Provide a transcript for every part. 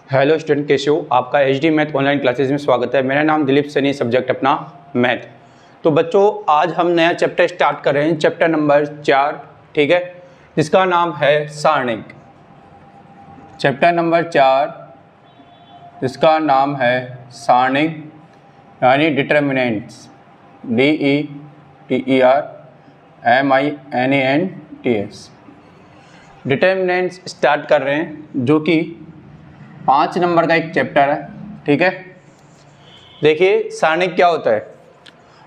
Hello student, कैसे हो? आपका एचडी मैथ ऑनलाइन क्लासेस में स्वागत है। मेरा नाम दिलीप सनी, सब्जेक्ट अपना मैथ। तो बच्चों, आज हम नया चैप्टर स्टार्ट कर रहे हैं, चैप्टर नंबर 4, ठीक है, जिसका नाम है सारणिक। चैप्टर नंबर 4 जिसका नाम है सारणिक यानी डिटर्मिनेंट्स, DETERMINANTS। डिटर्मिनेंट्स स्टार्ट कर रहे हैं, जो कि 5 नंबर का एक चैप्टर है, ठीक है। देखिए सारणिक क्या होता है।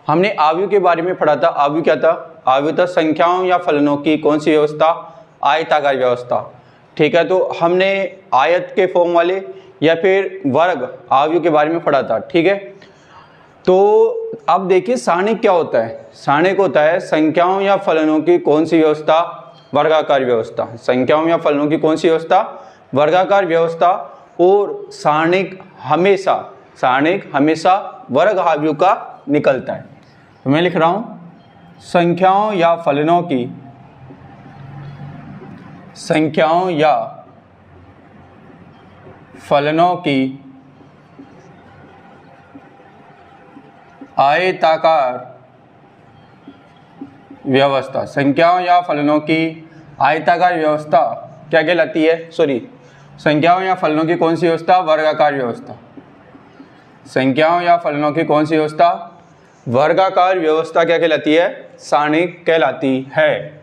हमने आव्यूह के बारे में पढ़ा था। आव्यूह क्या था? आव्यूह था संख्याओं या फलनों की कौन सी व्यवस्था? आयताकार व्यवस्था, ठीक है। तो हमने आयत के फॉर्म वाले या फिर वर्ग आव्यूह के बारे में पढ़ा था, ठीक है। तो अब देखिए सारणिक क्या होता है। सारणिक होता है संख्याओं या फलनों की कौन सी व्यवस्था? वर्गाकार व्यवस्था। संख्याओं या फलनों की कौन सी व्यवस्था? वर्गाकार व्यवस्था। और सारणिक हमेशा वर्ग आव्यूह का निकलता है। तो मैं लिख रहा हूं संख्याओं या फलनों की आयताकार व्यवस्था। संख्याओं या फलनों की आयताकार व्यवस्था क्या कहलाती है? संख्याओं या फलनों की कौन सी व्यवस्था? वर्गाकार व्यवस्था। संख्याओं या फलनों की कौन सी व्यवस्था? वर्गाकार व्यवस्था क्या कहलाती है? सारणिक कहलाती है।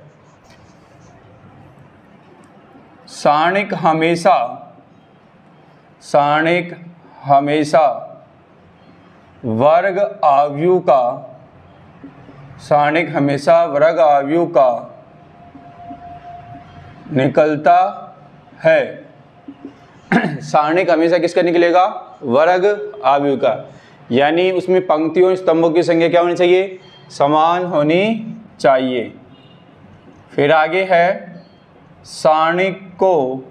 सारणिक हमेशा वर्ग आव्यूह का निकलता है। सारणिक हमेशा किसका निकलेगा? वर्ग आव्यूह का। यानी उसमें पंक्तियों स्तंभों की संख्या क्या होनी चाहिए? समान होनी चाहिए। फिर आगे है सारणिक को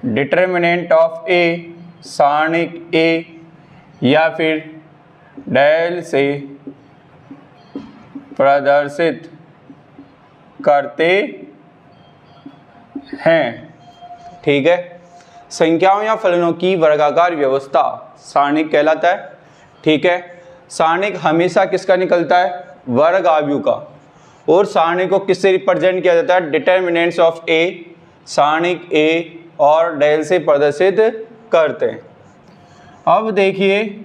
डिटर्मिनेंट ऑफ ए, सारणिक ए या फिर डेल से प्रदर्शित करते हैं, ठीक है। संख्याओं या फलनों की वर्गाकार व्यवस्था सारणिक कहलाता है, ठीक है। सारणिक हमेशा किसका निकलता है? वर्ग आव्यूह का। और सारणिक को किससे रिप्रेजेंट किया जाता है? डिटर्मिनेंट्स ऑफ ए, सारणिक ए और डेल से प्रदर्शित करते हैं। अब देखिए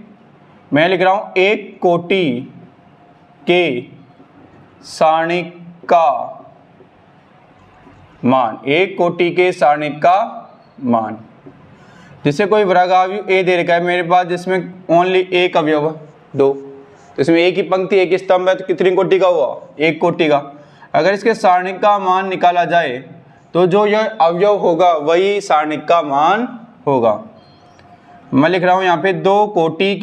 मैं लिख रहा हूं एक कोटि के सारणिक का मान। एक कोटि के सारणिक का मान। जैसे कोई वर्ग आव्यूह ए दे रखा है मेरे पास, जिसमें ओनली एक अवयव है, 2, तो इसमें एक ही पंक्ति एक स्तंभ है, तो कितनी कोटि का हुआ? एक कोटि का। अगर इसके सारणिक का मान निकाला जाए तो जो यह अवयव होगा वही सारणिक का मान होगा। मैं लिख रहा हूं यहाँ पे दो कोटि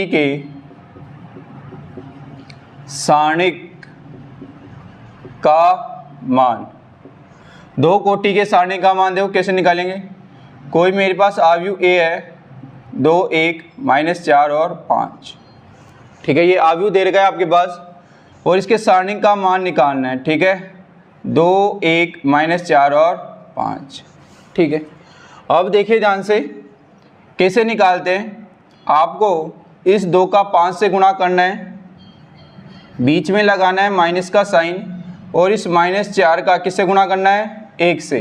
के सारणिक का मान। 2 कोटि के सारणिक का मान देखो कैसे निकालेंगे। कोई मेरे पास आव्यूह ए है, 2, 1, -4 और 5, ठीक है। ये आव्यूह दे रखा है आपके पास और इसके सारणिक का मान निकालना है, ठीक है। 2, 1, -4 और 5, ठीक है। अब देखिए ध्यान से कैसे निकालते हैं। आपको इस 2 का 5 से गुणा करना है, बीच में लगाना है माइनस का साइन, और इस -4 का किससे गुणा करना है? 1 से।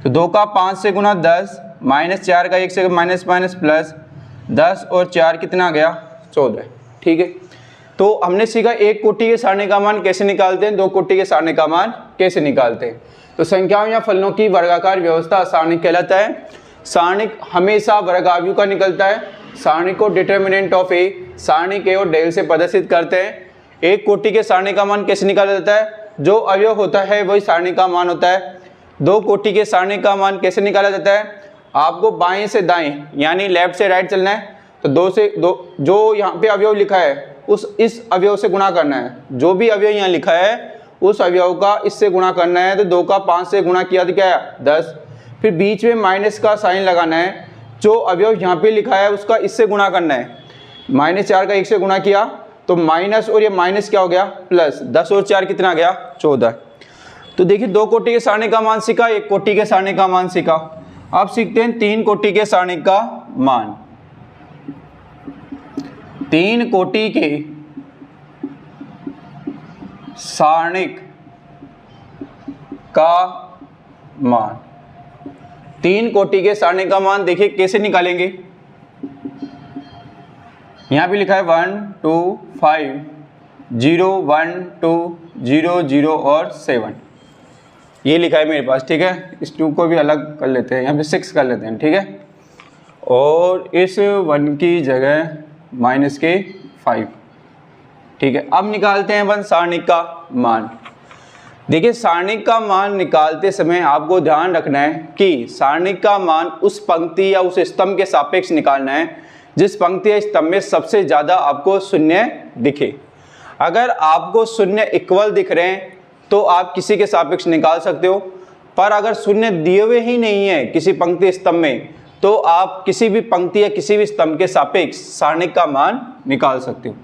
तो 2 का 5 से गुणा 10, -4 का 1 से माइनस प्लस 10 और 4 कितना आ गया? 14, ठीक है। तो हमने सीखा एक कोटि के सारणिक का मान कैसे निकालते हैं, 2 कोटि के सारणिक का मान कैसे निकालते हैं। तो संख्याओं या फलनों की वर्गाकार व्यवस्था सारणिक कहलाता है। सारणिक हमेशा वर्ग आव्यूह का निकलता है। सारणिक को डिटर्मिनेंट ऑफ ए, सारणिक ए और डेल से प्रदर्शित करते हैं। एक कोटि के सारणिक का मान कैसे निकाला जाता है? जो अवयव होता है वही सारणिक का मान होता है। 2 कोटि के सारणिक का मान कैसे निकाला जाता है? आपको बाएं से दाएं यानी लेफ्ट से राइट चलना है। तो 2 से 2 जो यहाँ पे अवयव लिखा है इस अवयव से गुणा करना है। जो भी अवयव यहाँ लिखा है उस अवयव का इससे गुणा करना है। तो 2 का 5 से गुणा किया तो क्या है? 10। फिर बीच में माइनस का साइन लगाना है। जो अवयव यहाँ पे लिखा है उसका इससे गुणा करना है। -4 का 1 से गुणा किया तो माइनस और ये माइनस क्या हो गया? प्लस। 10 और 4 कितना आ गया? 14। तो देखिए 2 कोटि के सारणिक का मान सीखा, 1 कोटि के सारणिक का मान सीखा। अब सीखते हैं 3 कोटि के सारणिक का मान। 3 कोटि के सारणिक का मान, 3 कोटि के सारणिक का मान देखिए कैसे निकालेंगे। यहां पे लिखा है 1 2 5 0 1 2 0 0 और 7, ये लिखा है मेरे पास, ठीक है। इस 2 को भी अलग कर लेते हैं, यहाँ पे 6 कर लेते हैं, ठीक है। और इस 1 की जगह माइनस के 5, ठीक है। अब निकालते हैं अपन सारणिक का मान। देखिए सारणिक का मान निकालते समय आपको ध्यान रखना है कि सारणिक का मान उस पंक्ति या उस स्तंभ के सापेक्ष निकालना है जिस पंक्ति या स्तंभ में सबसे ज़्यादा आपको शून्य दिखे। अगर आपको शून्य इक्वल दिख रहे हैं तो आप किसी के सापेक्ष निकाल सकते हो, पर अगर शून्य दिए हुए ही नहीं है किसी पंक्ति स्तंभ में तो आप किसी भी पंक्ति या किसी भी स्तंभ के सापेक्ष सारणिक का मान निकाल सकते हो।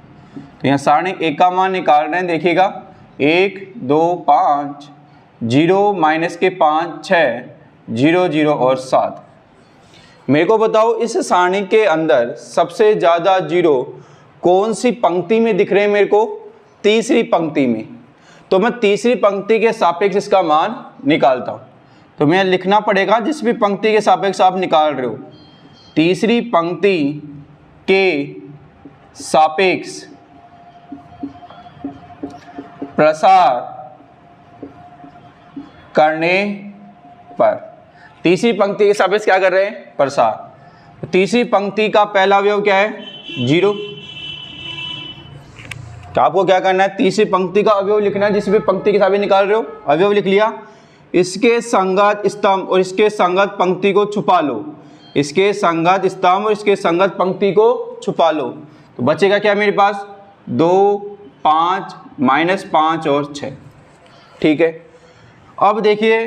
तो यहाँ सारणिक 1 का मान निकाल रहे हैं, देखिएगा 1 2 5 0 माइनस के 5 6 0 0 और 7। मेरे को बताओ इस सारणिक के अंदर सबसे ज़्यादा 0 कौन सी पंक्ति में दिख रहे हैं? मेरे को तीसरी पंक्ति में, तो मैं तीसरी पंक्ति के सापेक्ष इसका मान निकालता हूँ। तो मैं लिखना पड़ेगा जिस भी पंक्ति के सापेक्ष आप निकाल रहे हो, तीसरी पंक्ति के सापेक्ष प्रसार करने पर, तीसरी पंक्ति के सापेक्ष क्या कर रहे हैं? प्रसार। तो तीसरी पंक्ति का पहला अवयव क्या है? 0। तो आपको क्या करना है? तीसरी पंक्ति का अवयव लिखना है, जिस भी पंक्ति के सापेक्ष निकाल रहे हो। अवयव लिख लिया, इसके संगत स्तंभ और इसके संगत पंक्ति को छुपा लो, इसके संगत स्तंभ और इसके संगत पंक्ति को छुपा लो। तो बचेगा क्या मेरे पास? 2 5 माइनस 5 और 6, ठीक है। अब देखिए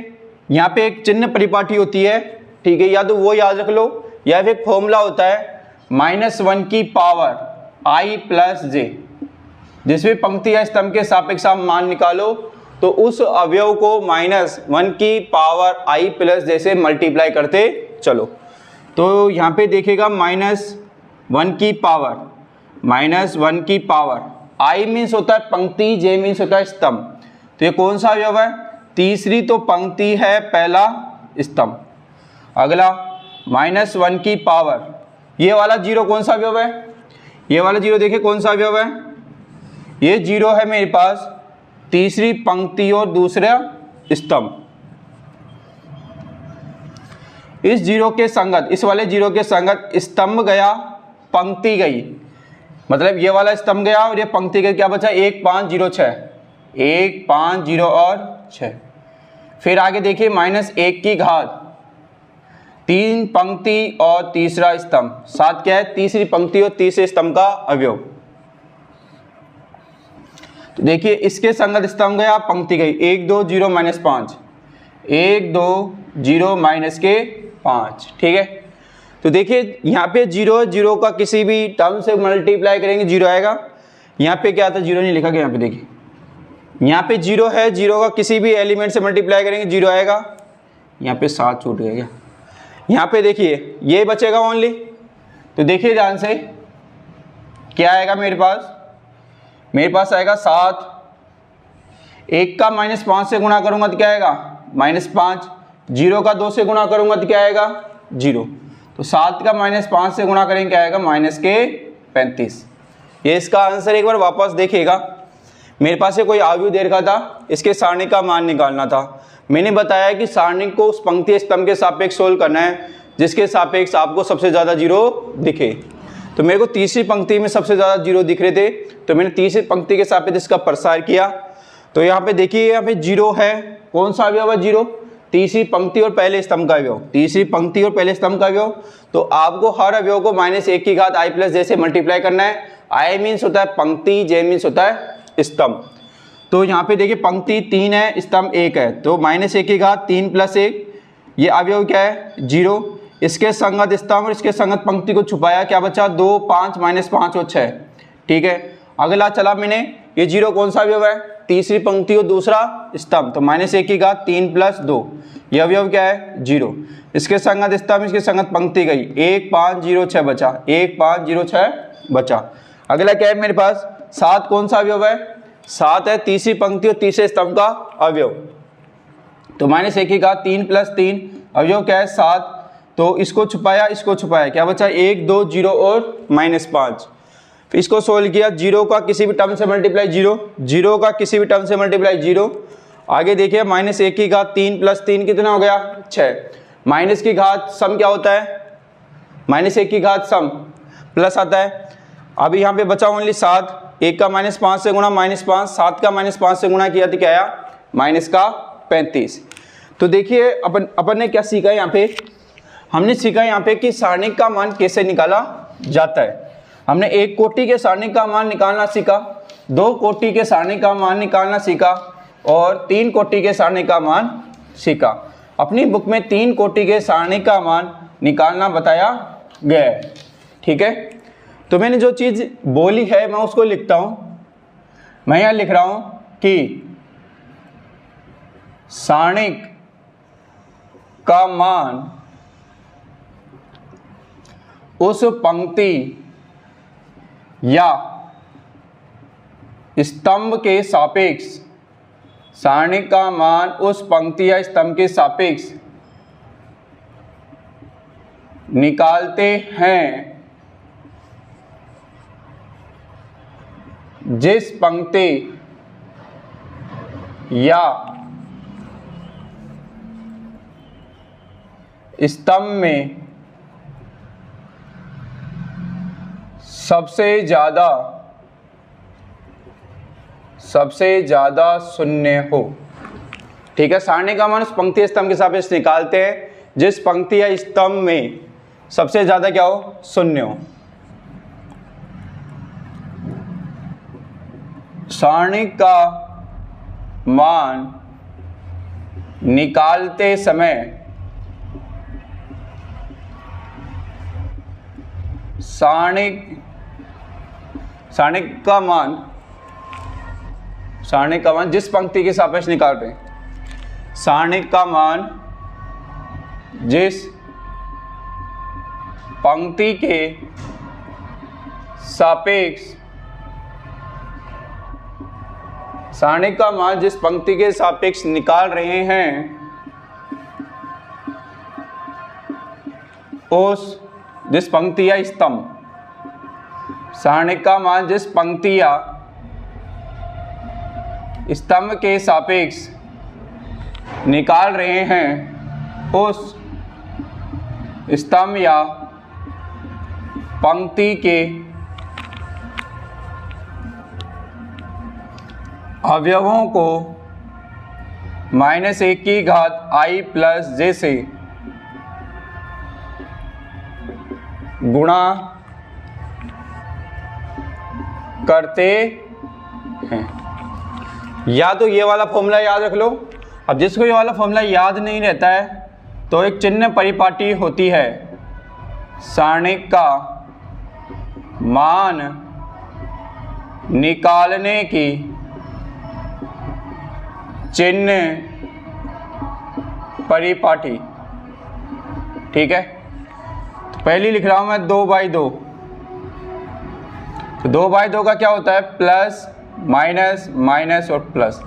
यहाँ पे एक चिन्ह परिपाटी होती है, ठीक है, या तो वो याद रख लो या फिर एक फॉर्मूला होता है -1 की पावर i प्लस जे। जिस भी पंक्ति या स्तंभ के सापेक्ष आप मान निकालो तो उस अवयव को -1 की पावर i प्लस जे से मल्टीप्लाई करते चलो। तो यहाँ पे देखिएगा -1 की पावर, -1 की पावर, i मीन्स होता है पंक्ति, j मीन्स होता है स्तंभ। तो ये कौन सा अवयव है? तीसरी तो पंक्ति है, पहला स्तंभ। अगला -1 की पावर, ये वाला 0 कौन सा अवयव है? ये वाला 0 देखिए कौन सा अवयव है? ये 0 है मेरे पास तीसरी पंक्ति और दूसरा स्तंभ। इस 0 के संगत, इस वाले 0 के संगत स्तंभ गया, पंक्ति गई, मतलब ये वाला स्तंभ गया और ये पंक्ति गई। क्या बचा? 1 5 0 6, 1 5 0 और 6। फिर आगे देखिए -1 की घात, 3 पंक्ति और तीसरा स्तंभ, 7 क्या है? तीसरी पंक्ति और तीसरे स्तंभ का अवयव। तो देखिए इसके संगत स्तंभ गया, पंक्ति गई, 1 2 0 माइनस 5, 1 2 0 माइनस के 5, ठीक है। तो देखिए यहाँ पे 0 0 का किसी भी टर्म से मल्टीप्लाई करेंगे 0 आएगा। यहाँ पे क्या था? 0 नहीं लिखा गया। यहाँ पे देखिए, यहाँ पे 0 है, 0 का किसी भी एलिमेंट से मल्टीप्लाई करेंगे 0 आएगा। यहाँ पे 7 छूट गया। यहाँ पे देखिए ये बचेगा ओनली। तो देखिए ध्यान से क्या आएगा मेरे पास? मेरे पास आएगा 7। 1 का -5 से गुणा करूंगा तो क्या आएगा? -5। 0 का 2 से गुणा करूंगा तो क्या आएगा? 0। तो 7 का -5 से गुणा करेंगे क्या आएगा? -35। ये इसका आंसर एक बार वापस देखिएगा। मेरे पास ये कोई अवयव दे रखा था, इसके सारणिक का मान निकालना था। मैंने बताया कि सारणिक को उस पंक्ति स्तंभ के सापेक्ष सोल्व करना है जिसके सापेक्ष आपको सबसे ज़्यादा 0 दिखे। तो मेरे को तीसरी पंक्ति में सबसे ज़्यादा 0 दिख रहे थे, तो मैंने तीसरी पंक्ति के सापेक्ष इसका प्रसार किया। तो यहाँ पे देखिए, यहाँ पे 0 है, कौन सा अवयव है? 0, तीसरी पंक्ति और पहले स्तंभ का अवयव, तीसरी पंक्ति और पहले स्तंभ का अवयव। तो आपको हर अवयव को -1 की घात i प्लस जे से मल्टीप्लाई करना है। i मीन्स होता है पंक्ति, j मीन्स होता है स्तंभ। तो यहाँ पे देखिए पंक्ति 3 है, स्तंभ 1 है, तो -1 की घात 3 + 1, ये अवयव क्या है? 0। इसके संगत स्तंभ और इसके संगत पंक्ति को छुपाया, क्या बचा? 2 5 -5 और 6, ठीक है। अगला चला मैंने ये 0 कौन सा अवयव है? तीसरी पंक्ति और दूसरा स्तंभ, तो -1 की घात 3 + 2, ये अवयव क्या है? 0। इसके संगत स्तंभ, इसके संगत पंक्ति गई, 1 5 0 6 बचा, 1 5 0 6 बचा। अगला क्या है मेरे पास? 7 कौन सा अवयव है? 7 है तीसरी पंक्ति और तीसरे स्तंभ का अवयव, तो -1 की घात 3 + 3, अवयव क्या है? 7। तो इसको छुपाया, इसको छुपाया, क्या बचा? 1 2 0 और -5। फिर इसको सोल्व किया, 0 का किसी भी टर्म से मल्टीप्लाई 0, 0 का किसी भी टर्म से मल्टीप्लाई 0। आगे देखिए -1 की घात 3 + 3 कितना हो गया? 6। माइनस की घात सम क्या होता है? -1 की घात सम प्लस आता है। अब यहाँ पे बचा ओनली 7, 1 का -5 से गुणा -5, 7 का -5 से गुणा किया तो क्या आया? -35। तो देखिए अपन ने क्या सीखा यहाँ पे? हमने सीखा यहाँ पे कि सारणिक का मान कैसे निकाला जाता है। हमने 1 कोटि के सारणिक का मान निकालना सीखा, 2 कोटि के सारणिक का मान निकालना सीखा और 3 कोटि के सारणिक का मान सीखा। अपनी बुक में 3 कोटि के सारणिक का मान निकालना बताया गया है, ठीक है। तो मैंने जो चीज़ बोली है मैं उसको लिखता हूँ। मैं यहाँ लिख रहा हूँ कि सारणिक का मान उस पंक्ति या स्तंभ के सापेक्ष, सारणिक का मान उस पंक्ति या स्तंभ के सापेक्ष निकालते हैं जिस पंक्ति या स्तंभ में सबसे ज्यादा शून्य हो, ठीक है। सारणी का मान उस पंक्ति स्तंभ के सापेक्ष निकालते हैं जिस पंक्ति या स्तंभ में सबसे ज्यादा क्या हो? शून्य हो। सारणी का मान निकालते समय सारणिक का मान जिस पंक्ति के सापेक्ष निकाल रहे हैं, सारणिक का मान जिस पंक्ति के सापेक्ष, सारणिक का मान जिस पंक्ति के सापेक्ष निकाल रहे हैं उस जिस पंक्ति या स्तंभ, सारणिक का मान जिस पंक्ति या स्तंभ के सापेक्ष निकाल रहे हैं उस स्तंभ या पंक्ति के अवयवों को -1 की घात i + j से गुणा करते हैं। या तो ये वाला फॉर्मूला याद रख लो। अब जिसको ये वाला फॉर्मूला याद नहीं रहता है तो एक चिन्ह परिपाटी होती है, सारणिक का मान निकालने की चिन्ह परिपाटी, ठीक है। तो पहली लिख रहा हूं मैं 2/2। तो 2/2 का क्या होता है? प्लस माइनस माइनस और प्लस,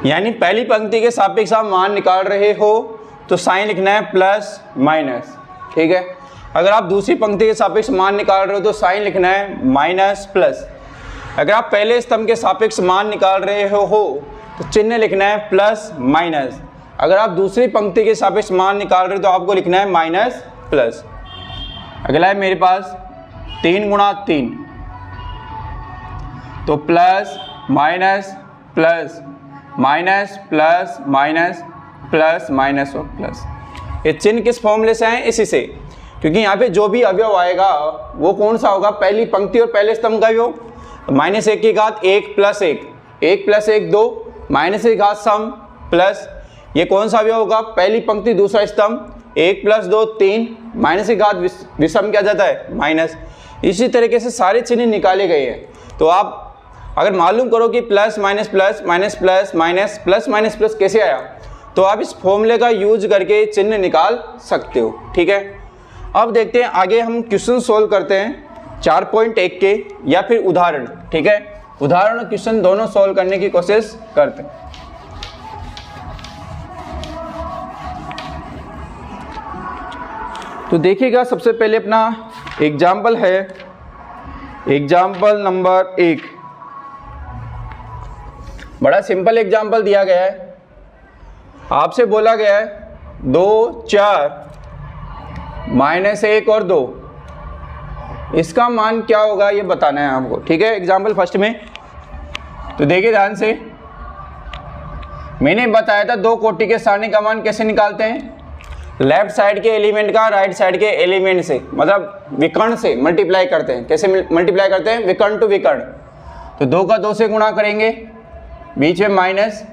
यानी पहली पंक्ति के सापेक्ष आप मान निकाल रहे हो तो साइन लिखना है प्लस माइनस, ठीक है। अगर आप दूसरी पंक्ति के सापेक्ष मान निकाल रहे हो तो साइन लिखना है माइनस प्लस। अगर आप पहले स्तंभ के सापेक्ष मान निकाल रहे हो तो चिन्ह लिखना है प्लस माइनस। अगर आप दूसरी पंक्ति के सापेक्ष मान निकाल रहे हो तो आपको लिखना है माइनस प्लस। अगला है मेरे पास 3 × 3, तो plus minus plus minus plus minus plus minus और प्लस। ये चिन्ह किस फॉर्मूले से हैं? इसी से, क्योंकि यहाँ पे जो भी अवयव आएगा वो कौन सा होगा? पहली पंक्ति और पहले स्तंभ का अवयव। -1 की घात 1 + 1, 1 + 1 2, -1 की घात सम प्लस ये कौन सा अवयव होगा? पहली पंक्ति दूसरा स्तंभ, 1 + 2 3, -1 की घात विषम क्या जाता है? माइनस। इसी तरीके से सारे चिन्ह निकाले गए हैं। तो आप अगर मालूम करो कि plus minus plus minus plus minus plus minus plus कैसे आया, तो आप इस फॉर्मूले का यूज करके चिन्ह निकाल सकते हो। ठीक है, अब देखते हैं आगे हम क्वेश्चन सोल्व करते हैं 4.1 के या फिर उदाहरण। ठीक है, उदाहरण और क्वेश्चन दोनों सोल्व करने की कोशिश करते हैं। तो देखिएगा, सबसे पहले अपना एग्जाम्पल है, एग्जाम्पल नंबर 1। बड़ा सिंपल एग्जाम्पल दिया गया है, आपसे बोला गया है 2 4 -1 और 2, इसका मान क्या होगा ये बताना है आपको। ठीक है, एग्जाम्पल फर्स्ट में तो देखिए ध्यान से, मैंने बताया था 2 कोटि के सारणी का मान कैसे निकालते हैं, लेफ्ट साइड के एलिमेंट का राइट साइड के एलिमेंट से, मतलब विकर्ण से मल्टीप्लाई करते हैं। कैसे मल्टीप्लाई करते हैं, विकर्ण टू विकर्ण। तो 2 का 2 से गुणा करेंगे, बीच में माइनस,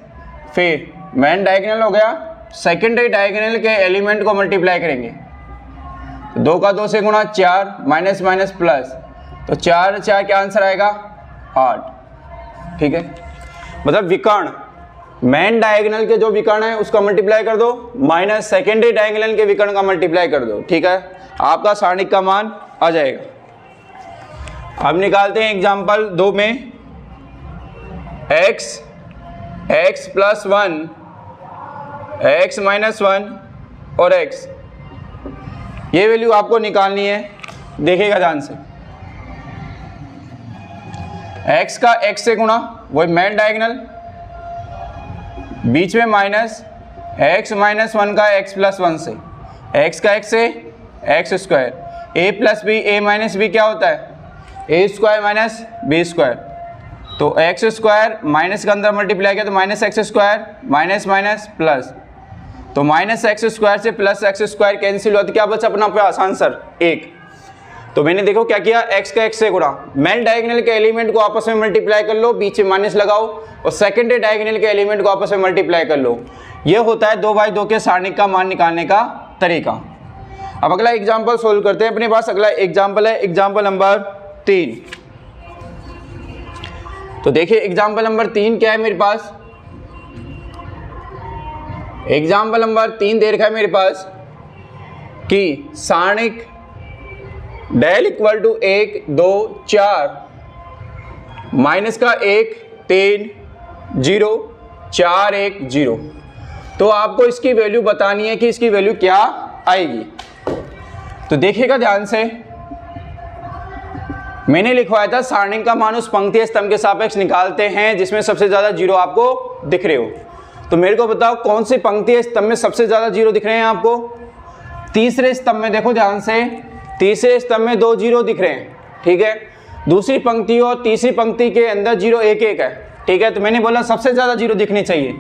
फिर मेन डायगोनल हो गया, सेकेंडरी डायगोनल के एलिमेंट को मल्टीप्लाई करेंगे। तो 2 का 2 से गुणा 4, माइनस माइनस प्लस, तो 4 4 क्या आंसर आएगा 8। ठीक है, मतलब विकर्ण, मेन डायगोनल के जो विकर्ण है उसका मल्टीप्लाई कर दो, माइनस सेकेंडरी डायगोनल के विकर्ण का मल्टीप्लाई कर दो। ठीक है, आपका सारणिक का मान आ जाएगा। अब निकालते हैं एग्जाम्पल 2 में, x प्लस 1, x माइनस 1 और x, ये वैल्यू आपको निकालनी है। देखिएगा ध्यान से, x का x से गुणा, वही मेन डायगोनल, बीच में माइनस, x माइनस 1 का x प्लस 1 से, x का x से x square, a plus b, a minus b क्या होता है, a square minus B square. तो x स्क्वायर माइनस के अंदर मल्टीप्लाई किया तो minus x square, minus minus plus, तो माइनस एक्स स्क्वायर से प्लस एक्स स्क्वायर कैंसिल हुआ तो क्या बचा अपना पास आंसर 1। तो मैंने देखो क्या किया, x का x से गुणा, मेन डायगोनल के एलिमेंट को आपस में मल्टीप्लाई कर लो, बीच में माइनस लगाओ, और सेकेंडरी डायगोनल के एलिमेंट को आपस में मल्टीप्लाई कर लो। ये होता है 2/2 के सारणिक का मान निकालने का तरीका। अब अगला एग्जाम्पल सोल्व करते हैं। अपने पास अगला एग्जाम्पल है एग्जाम्पल नंबर 3। तो देखिए एग्जाम्पल नंबर 3 क्या है मेरे पास, एग्जाम्पल नंबर 3 दे रखा है मेरे पास कि सारणिक डेल इक्वल टू 1 2 4 माइनस का 1 3 0 4 1 0। तो आपको इसकी वैल्यू बतानी है कि इसकी वैल्यू क्या आएगी। तो देखिएगा ध्यान से, मैंने लिखवाया था सारणिक का मान उस पंक्ति स्तंभ के सापेक्ष निकालते हैं जिसमें सबसे ज्यादा जीरो आपको दिख रहे हो। तो मेरे को बताओ कौन सी पंक्ति स्तंभ में सबसे ज्यादा जीरो दिख रहे हैं आपको। तीसरे स्तंभ में देखो ध्यान से, तीसरे स्तंभ में 2 जीरो दिख रहे हैं। ठीक है, दूसरी पंक्ति और तीसरी पंक्ति के अंदर जीरो 1 1 है। ठीक है, तो मैंने बोला सबसे ज्यादा जीरो दिखनी चाहिए,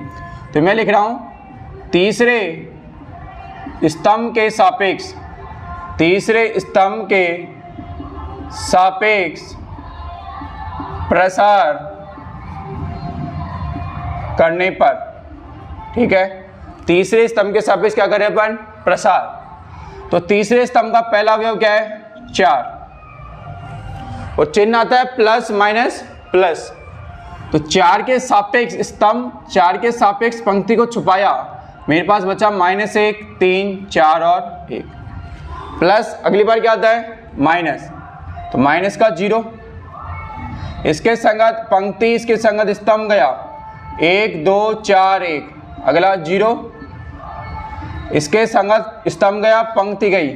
तो मैं लिख रहा हूं तीसरे स्तंभ के सापेक्ष, तीसरे स्तंभ के सापेक्ष प्रसार करने पर, ठीक है, तीसरे स्तंभ के सापेक्ष क्या करें अपन, प्रसार। तो तीसरे स्तंभ का पहला अवयव क्या है 4, और चिन्ह आता है प्लस माइनस प्लस। तो 4 के सापेक्ष स्तंभ, 4 के सापेक्ष पंक्ति को छुपाया, मेरे पास बचा -1 3 4 और 1, प्लस अगली बार क्या आता है माइनस, तो माइनस का 0, इसके संगत पंक्ति, इसके संगत स्तंभ गया 1 2 4 1, अगला 0, इसके संगत स्तंभ गया, पंक्ति गई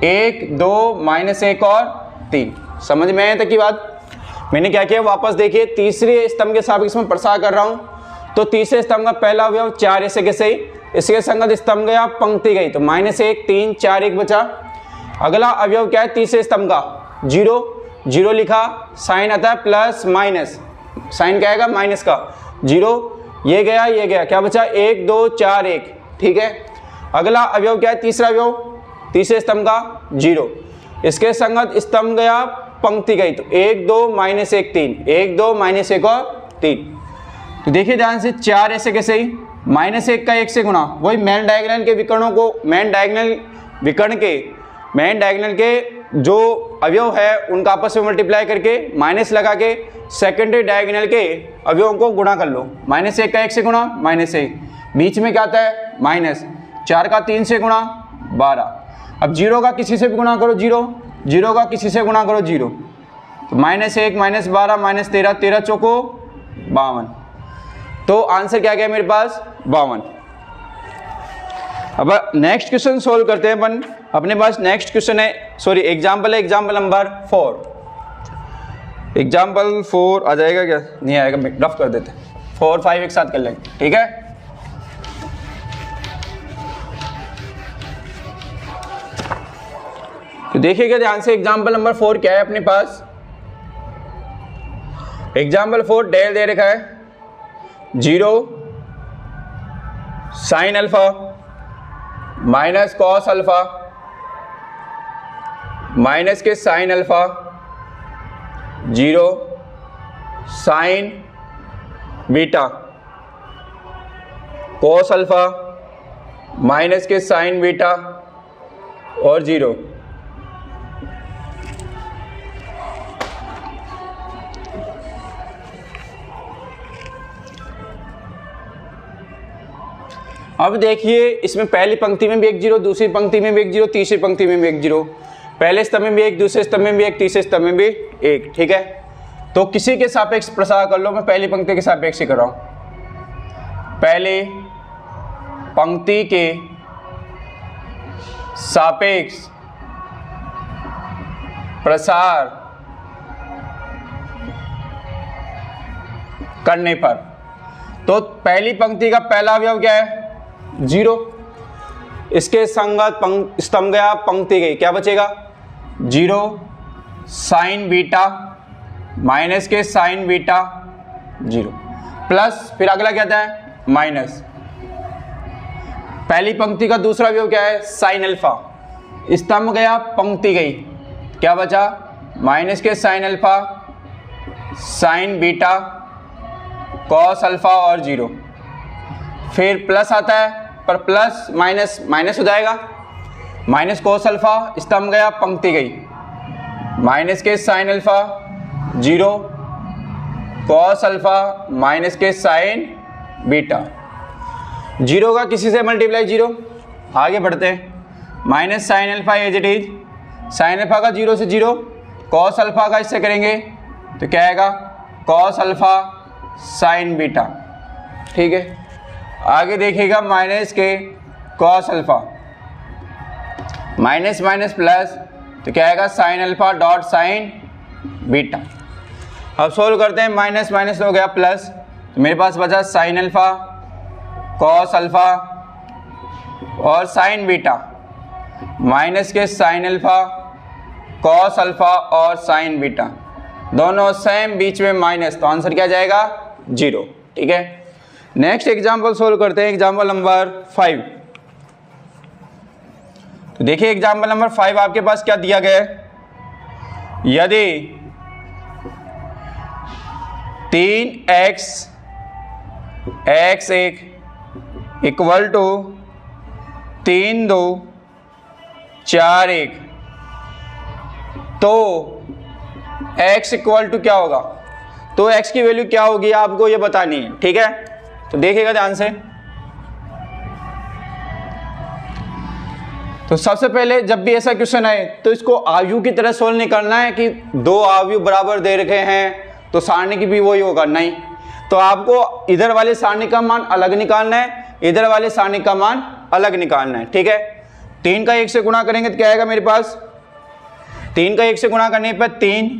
1 2 -1 और 3। समझ में आया तक की बात। मैंने क्या किया, वापस देखिए तीसरे स्तंभ के सापेक्ष में प्रसार कर रहा हूं, तो तीसरे स्तंभ का पहला अवयव 4 ऐसे कैसे, इसके संगत स्तंभ गया, पंक्ति गई, तो -1 3 4 1 बचा। अगला अवयव क्या है तीसरे स्तंभ का 0 0 लिखा, साइन आता है प्लस माइनस, साइन क्या आएगा माइनस का 0, ये गया, क्या बचा 1 2 4 1। ठीक है, अगला अवयव क्या है तीसरा अवयव, तीसरे स्तंभ का 0, इसके संगत स्तंभ गया, पंक्ति गई, तो 1 2 -1 3, 1 2 -1 और 3। तो देखिए ध्यान से 4 ऐसे कैसे ही, -1 का 1 से गुणा, वही मेन डायगोनल के विकर्णों को, मेन डायगोनल विकर्ण के, मेन डायगोनल के जो अवयव है उनका आपस में मल्टीप्लाई करके माइनस लगा के सेकेंडरी डायगोनल के अवयवों को गुणा कर लो। -1 का 1 से गुणा -1, बीच में क्या आता है माइनस, 4 का 3 से गुणा 12। अब 0 का किसी से भी गुणा करो 0 का किसी से गुणा करो 0, तो -1 -12 -13, 13 चौको 52। तो आंसर क्या गया मेरे पास 52। अब नेक्स्ट क्वेश्चन सोल्व करते हैं अपन। अपने पास नेक्स्ट क्वेश्चन है, सॉरी एग्जाम्पल है, एग्जाम्पल नंबर 4। एग्जाम्पल 4 आ जाएगा क्या, नहीं आएगा, रफ कर देते, 4 5 एक साथ कर लेंगे, ठीक है। तो देखिएगा ध्यान से, एग्जाम्पल नंबर 4 क्या है अपने पास। एग्जाम्पल 4 डेल दे रखा है 0 sine alpha minus cos alpha minus के sine alpha 0 sine beta cos alpha minus के साइन बीटा और 0। अब देखिए इसमें पहली पंक्ति में भी एक 0, दूसरी पंक्ति में भी एक 0, तीसरी पंक्ति में भी एक 0, पहले स्तंभ में भी एक, दूसरे स्तंभ में भी एक, तीसरे स्तंभ में भी एक, ठीक है। तो किसी के सापेक्ष प्रसार कर लो, मैं पहली पंक्ति के सापेक्ष कर रहा हूं। पहले पंक्ति के सापेक्ष प्रसार करने पर, तो पहली पंक्ति का पहला अवयव क्या है 0, इसके संगत स्तंभ गया, पंक्ति गई, क्या बचेगा 0 साइन बीटा माइनस के साइन बीटा 0 प्लस, फिर अगला क्या आता है माइनस। पहली पंक्ति का दूसरा अवयव क्या है साइन अल्फा, स्तंभ गया, पंक्ति गई, क्या बचा माइनस के sine alpha sign beta cos alpha और 0। फिर प्लस आता है, पर प्लस माइनस माइनस हो जाएगा, माइनस कोस अल्फा, स्तंभ गया, पंक्ति गई, माइनस के sine alpha 0 cos alpha minus के साइन बीटा। 0 का किसी से मल्टीप्लाई 0, आगे बढ़ते हैं, minus sine alpha as it is, sine alpha का 0 से 0, कॉस अल्फा का इससे करेंगे तो क्या आएगा कॉस अल्फा साइन बीटा, ठीक है। आगे देखिएगा माइनस के cos alpha, minus minus plus, तो क्या आएगा sine alpha dot sign beta. अब सोल्व करते हैं, माइनस माइनस हो गया प्लस, तो मेरे पास बचा साइन अल्फा कॉस अल्फा और साइन बीटा, माइनस के साइन अल्फा कॉस अल्फा और साइन बीटा, दोनों सेम, बीच में माइनस, तो आंसर क्या जाएगा 0, ठीक है। नेक्स्ट एग्जाम्पल सोल्व करते हैं, एग्जाम्पल नंबर 5। तो देखिए एग्जाम्पल नंबर 5 आपके पास क्या दिया गया है, यदि 3x x1 इक्वल टू 3 2 4 1, तो x इक्वल टू क्या होगा, तो x की वैल्यू क्या होगी आपको ये बतानी है, ठीक है। तो देखिएगा ध्यान से, तो सबसे पहले जब भी ऐसा क्वेश्चन आए तो इसको आयु की तरह सोल्व नहीं करना है कि 2 आयु बराबर दे रखे हैं तो सारणी की भी वही होगा, नहीं। तो आपको इधर वाले सारणी का मान अलग निकालना है, इधर वाले सारणी का मान अलग निकालना है, ठीक है। 3 का 1 से गुणा करेंगे तो क्या आएगा मेरे पास, 3 का 1 से गुणा करने पर 3,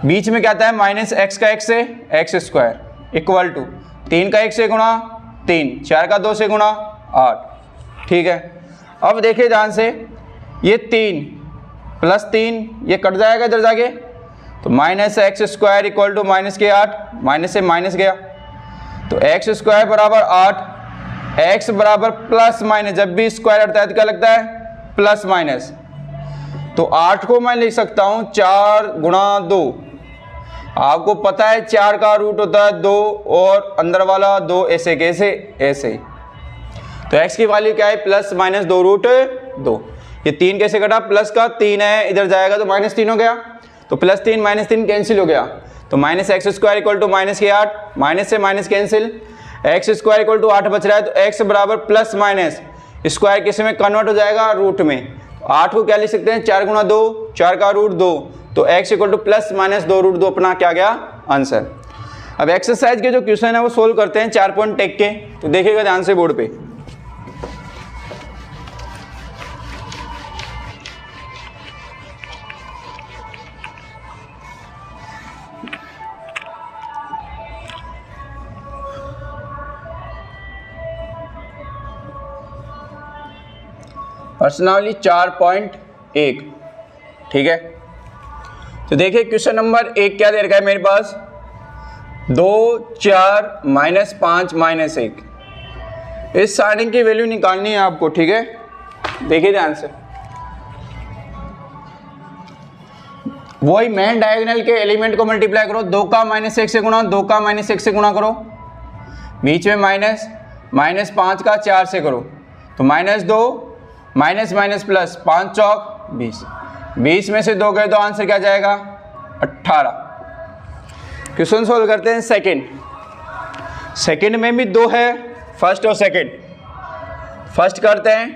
बीच में क्या आता है माइनस x का 1 से x² इक्वल टू 3 का 1 से गुणा 3, 4 का 2 से गुणा 8, ठीक है। अब देखिए ध्यान से, ये 3 प्लस 3 ये कट जाएगा इधर जाके, तो minus x² equal to minus के 8, माइनस से माइनस गया, तो x² बराबर 8, x बराबर प्लस माइनस, जब भी स्क्वायर हटता है तो क्या लगता है प्लस माइनस, तो 8 को मैं लिख सकता हूँ 4 गुणा 2, आपको पता है 4 का रूट होता है 2 और अंदर वाला 2, ऐसे कैसे ऐसे, तो x की वैल्यू क्या है प्लस माइनस 2 रूट 2, ये 3 कैसे कटा, प्लस का 3 है, इधर जाएगा तो -3 हो गया, तो +3 -3 कैंसिल हो गया, तो minus x square equal to minus के 8, माइनस से minus cancel, x square equal to 8 बच रहा है, तो एक्स बराबर प्लस माइनस स्क्वायर किस में कन्वर्ट हो जाएगा, रूट में। 8 को क्या लिख सकते हैं, 4 गुणा 2, 4 का रूट 2, तो x equal to plus minus 2 root 2 अपना क्या गया आंसर। अब एक्सरसाइज के जो क्वेश्चन है वो सोल्व करते हैं 4 पॉइंट टेक के, तो देखिएगा ध्यान से बोर्ड पे। प्रश्नावली 4.1, ठीक है। तो देखिए क्वेश्चन नंबर 1 क्या दे रखा है मेरे पास, 2, 4, -5, -1। इस सारणी की वैल्यू निकालनी है आपको, ठीक है। देखिए ध्यान से, वही मेन डायगोनल के एलिमेंट को मल्टीप्लाई करो, 2 का -1 से गुणा, 2 का -1 से गुणा करो, बीच में माइनस, -5 का 4 से करो, तो -2 माइनस माइनस प्लस, 5 चौक 20, 20 में से 2 गए तो आंसर क्या जाएगा 18। क्वेश्चन सोल्व करते हैं सेकंड में भी 2 है, फर्स्ट और सेकंड। फर्स्ट करते हैं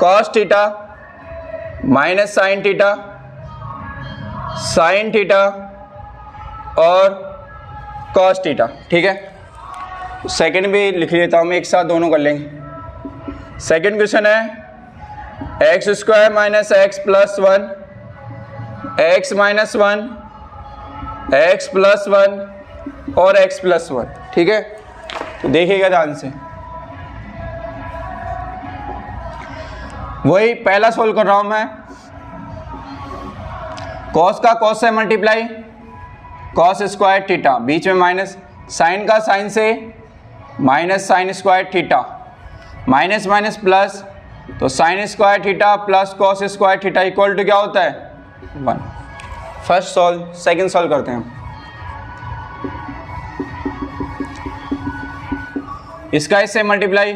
cos theta minus sine theta, sine theta और कॉस थीटा, ठीक है। सेकंड भी लिख लेता हूँ मैं, एक साथ दोनों कर लेंगे। सेकंड क्वेश्चन है x square minus x plus 1, x minus 1, x plus 1 और एक्स प्लस 1, ठीक है। तो देखिएगा ध्यान से, वही पहला सोल्व कर रहा हूं मैं। कॉस का कॉस से मल्टीप्लाई, कॉस स्क्वायर थीटा, बीच में माइनस, साइन का साइन से minus sine square theta, minus minus plus, तो sine square theta plus cos square theta equal to क्या होता है 1। फर्स्ट सॉल्व, सेकंड सॉल्व करते हैं। इसका इससे मल्टीप्लाई,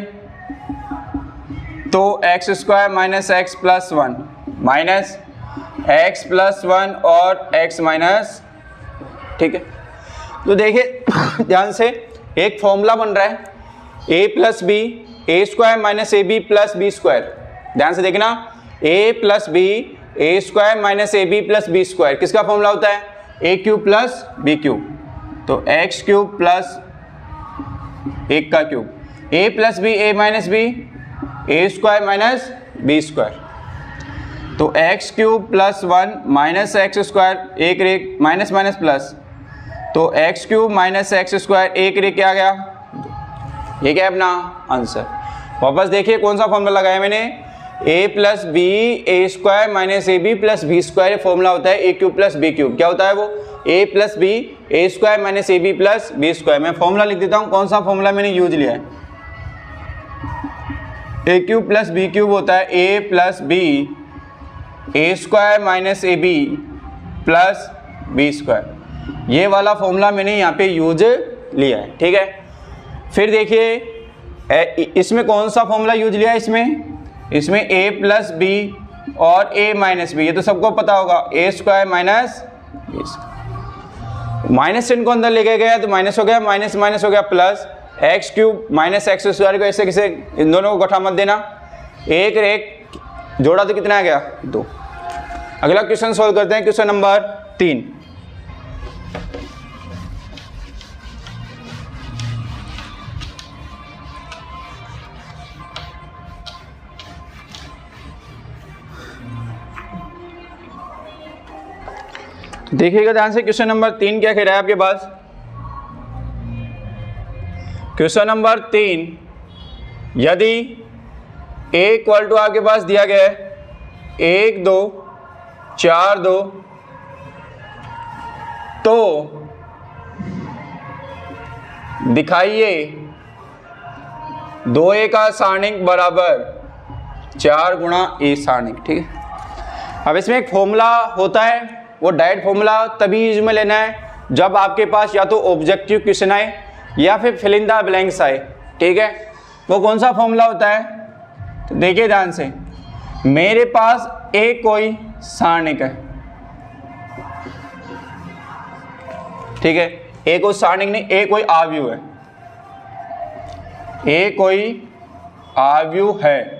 तो x square minus x plus 1 minus x plus 1 और एक्स माइनस, ठीक है। तो देखिए ध्यान से, एक फॉर्मूला बन रहा है a plus B, A square minus A B plus B square. ध्यान से देखना, a plus B, A square minus A B plus B square किसका फॉर्मूला होता है, ए क्यूब प्लस बी क्यूब, तो एक्स क्यूब प्लस 1 का cube, a plus B, A minus B, A square minus B square, तो X cube plus 1 minus x square, एक रे minus minus plus, तो X cube minus x square, एक रे क्या आ गया, ये क्या है अपना आंसर। वापस देखिए कौन सा फॉर्मूला लगाया मैंने, a plus B, A square minus A B plus B square, formula होता है ए क्यूब प्लस बी क्यूब। क्या होता है वो, a plus B, A square minus A B plus B square. मैं फॉर्मूला लिख देता हूँ, कौन सा फॉर्मूला मैंने यूज लिया है, ए क्यूब प्लस बी क्यूब होता है a plus B, A square minus A B plus B square. ये वाला फॉर्मूला मैंने यहाँ पे यूज लिया है, ठीक है। फिर देखिए इसमें कौन सा फॉर्मूला यूज लिया है, इसमें a प्लस बी और a माइनस बी, ये तो सबको पता होगा, ए स्क्वायर माइनस बी, माइनस चिन्ह को अंदर लेके गया तो माइनस हो गया, माइनस माइनस हो गया plus, x cube minus x square को ऐसे किसे, इन दोनों को गठा मत देना, एक एक जोड़ा तो कितना आ गया 2। अगला क्वेश्चन सोल्व करते हैं, क्वेश्चन नंबर 3। देखिएगा ध्यान से, क्वेश्चन नंबर 3 क्या कह रहा है आपके पास। क्वेश्चन नंबर 3, यदि a इक्वल टू आपके पास दिया गया है 1 2 4 2, तो दिखाइए 2a का सारणिक बराबर 4 गुणा a सारणिक, ठीक है। अब इसमें एक फॉर्मूला होता है, वो डायरेक्ट फॉर्मूला तभी यूज में लेना है जब आपके पास या तो ऑब्जेक्टिव क्वेश्चन आए या फिर फिल इन द ब्लैंक्स आए, ठीक है। वो कौन सा फॉर्मूला होता है, तो देखिए ध्यान से, मेरे पास एक कोई सारणिक है, ठीक है, ए कोई सारणिक नहीं, ए कोई आव्यूह है, ए कोई आव्यूह है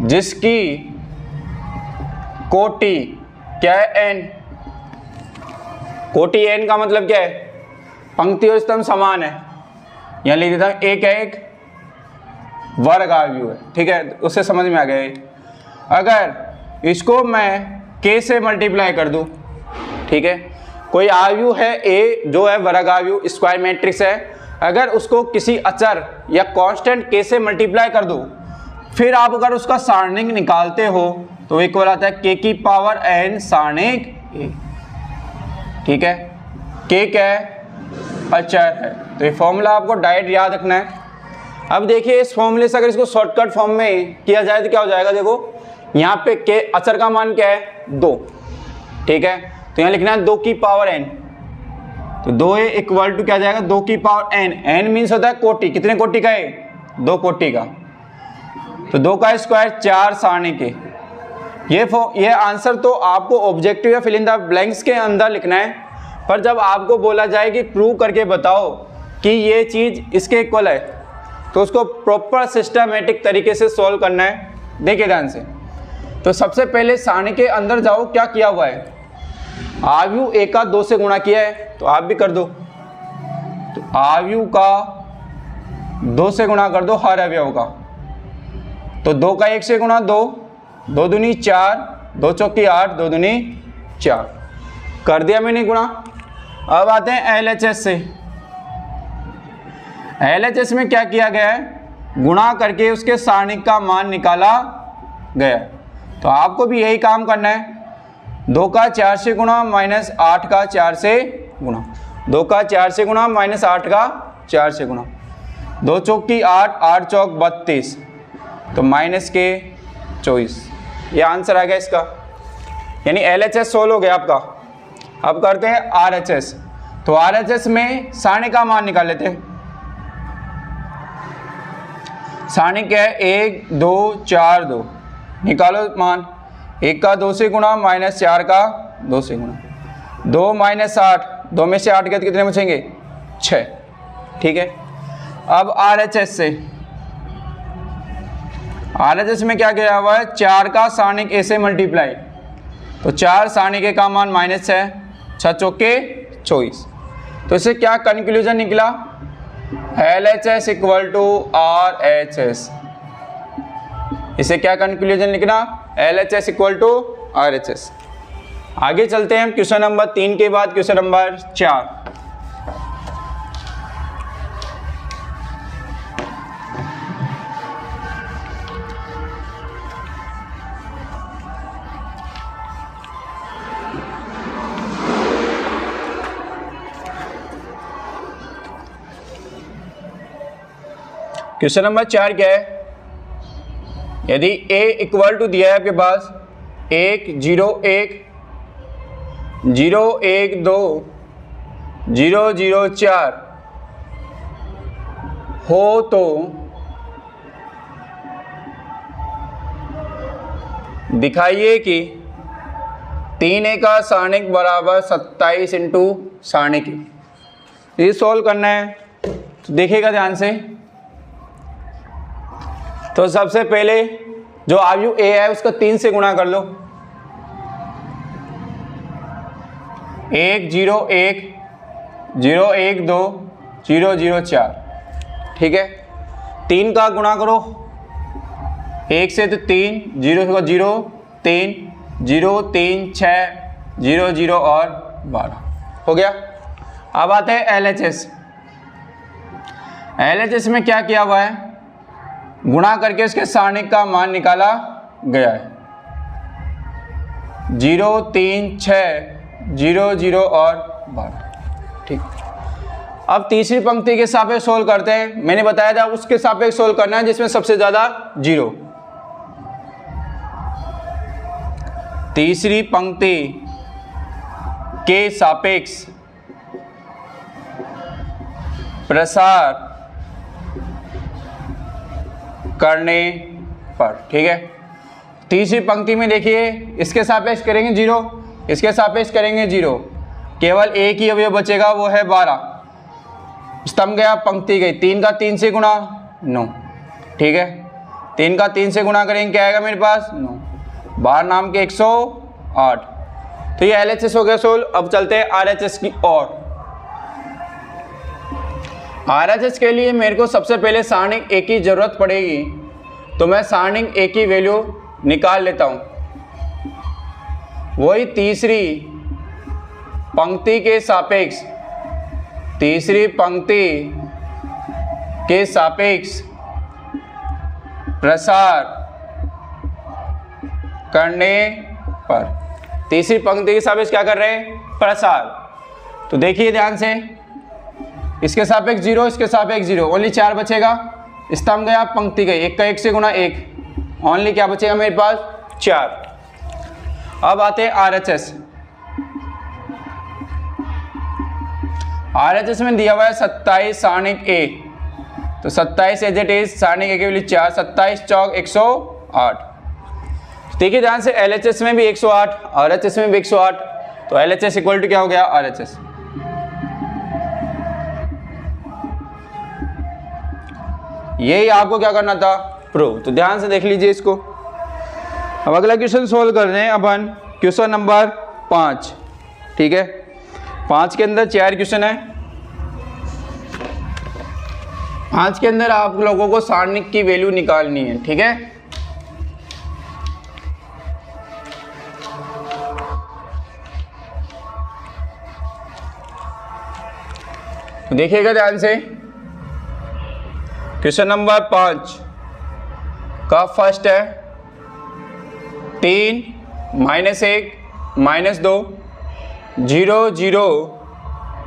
जिसकी कोटि क्या है, एन। कोटि एन का मतलब क्या है, पंक्ति और स्तंभ समान है। यहां लिख देता हूं, एक है एक वर्ग आव्यूह है, ठीक है, उससे समझ में आ गया। अगर इसको मैं k से मल्टीप्लाई कर दूं, ठीक है, कोई आव्यूह है a जो है वर्ग आव्यूह, स्क्वायर मैट्रिक्स है, अगर उसको किसी अचर या कांस्टेंट k से मल्टीप्लाई कर दो, फिर आप अगर उसका सारणिक निकालते हो तो इक्वल आता है k की पावर n सारणिक a, ठीक है। k क्या है, अचर है, तो ये फॉर्मूला आपको डायरेक्ट याद रखना है। अब देखिए इस फॉर्मूले से अगर इसको शॉर्टकट फॉर्म में किया जाए तो क्या हो जाएगा, देखो यहाँ पे k अचर का मान क्या है, 2, ठीक है, तो यहाँ लिखना है 2 की पावर n, तो 2 इक्वल टू क्या जाएगा, 2 की पावर n, n मीन्स होता है कोटि, कितने कोटि का है, 2 कोटि का, तो 2 का स्क्वायर 4 सारणिक के। ये आंसर तो आपको ऑब्जेक्टिव या फिल इन द ब्लैंक्स के अंदर लिखना है, पर जब आपको बोला जाए कि प्रूव करके बताओ कि ये चीज़ इसके इक्वल है, तो उसको प्रॉपर सिस्टमेटिक तरीके से सॉल्व करना है। देखिए ध्यान से, तो सबसे पहले सारणी के अंदर जाओ, क्या किया हुआ है, आव्यूह ए का 2 से गुणा किया है, तो आप भी कर दो, तो आव्यूह का 2 से गुणा कर दो हर अवयव का, तो 2 का 1 से गुणा 2, 2 दूनी 4, 2 चौकी 8, 2 दूनी 4, कर दिया मैंने गुणा। अब आते हैं LHS से। LHS में क्या किया गया है, गुणा करके उसके सारणिक का मान निकाला गया, तो आपको भी यही काम करना है। 2 का 4 से गुणा माइनस 8 का 4 से गुणा, 2 का 4 से गुणा माइनस 8 का 4 से गुणा, 2 चौकी 8, 8 चौक 32, तो माइनस के 24, ये आंसर आ गया इसका, यानी LHS सोल्व हो गया आपका। अब करते हैं RHS, तो RHS में सारणी का मान निकाल लेते हैं। सारणी क्या है, 1 2 4 2, निकालो मान, 1 का 2 से गुणा माइनस 4 का 2 से गुणा, 2 माइनस 8, 2 में से 8 गए तो कितने बचेंगे, 6, ठीक है। अब RHS से, RHS में क्या किया हुआ है, 4 का सारणिक ए से मल्टीप्लाई, तो 4 सारणिक का मान माइनस 6, 6 चौके 24, तो इससे क्या कंक्लूजन निकला, LHS इक्वल टू RHS, इसे क्या कंक्लूजन लिखना, LHS इक्वल टू RHS। आगे चलते हैं हम क्वेश्चन नंबर 3 के बाद क्वेश्चन नंबर 4। क्वेश्चन नंबर 4 क्या है, यदि a इक्वल टू दिया है आपके पास 1 0 1 0 1 2 0 0 4 हो तो दिखाइए कि 3a का सारणिक बराबर 27 इंटू सारणिक। ये सॉल्व करना है, तो देखिएगा ध्यान से। तो सबसे पहले जो आव्यूह a है उसका 3 से गुणा कर लो, 1 0 1 0 1 2 0 0 4, ठीक है। 3 का गुणा करो 1 से, तो 3 0 0 3 0 3 6 0 0 और 12 हो गया। अब आते हैं LHS। LHS में क्या किया हुआ है, गुणा करके उसके सारणिक का मान निकाला गया है, 0 3 6 0 0 और 12, ठीक। अब तीसरी पंक्ति के सापेक्ष सोल्व करते हैं। मैंने बताया था उसके सापेक्ष सोल्व करना है जिसमें सबसे ज्यादा 0। तीसरी पंक्ति के सापेक्ष प्रसार करने पर, ठीक है। तीसरी पंक्ति में देखिए इसके सापेक्ष करेंगे 0, इसके सापेक्ष करेंगे 0, केवल एक ही अवयव बचेगा वो है 12। स्तंभ गया, पंक्ति गई, 3 का 3 से गुणा 9, ठीक है। 3 का 3 से गुणा करेंगे क्या आएगा मेरे पास 9, 12 नाम के 108। तो ये LHS हो गया सोल्व। अब चलते हैं RHS की ओर। RHS के लिए मेरे को सबसे पहले सारणिक A की जरूरत पड़ेगी, तो मैं सारणिक A की वैल्यू निकाल लेता हूं। वही तीसरी पंक्ति के सापेक्ष, तीसरी पंक्ति के सापेक्ष प्रसार करने पर, तीसरी पंक्ति के सापेक्ष क्या कर रहे हैं प्रसार। तो देखिए ध्यान से, इसके सापेक्ष 0, इसके सापेक्ष 0, ओनली 4 बचेगा। स्तंभ गया, पंक्ति गई, 1 का 1 से गुणा 1, ओनली क्या बचेगा मेरे पास 4। अब आते हैं RHS। RHS में दिया हुआ है 27 सारणिक A, तो 27 एज इट इज, सारणिक A की वैल्यू 4, 27 चौक 108। देखिए ध्यान से, LHS में भी 108, RHS में भी 108, तो LHS इक्वल टू क्या हो गया RHS। यही आपको क्या करना था प्रूव, तो ध्यान से देख लीजिए इसको। अब अगला क्वेश्चन सोल्व कर रहे हैं अपन, क्वेश्चन नंबर 5, ठीक है। 5 के अंदर 4 क्वेश्चन है। 5 के अंदर आप लोगों को सारणिक की वैल्यू निकालनी है, ठीक है। देखिएगा ध्यान से, क्वेश्चन नंबर 5 का फर्स्ट है 3 -1 -2 0 0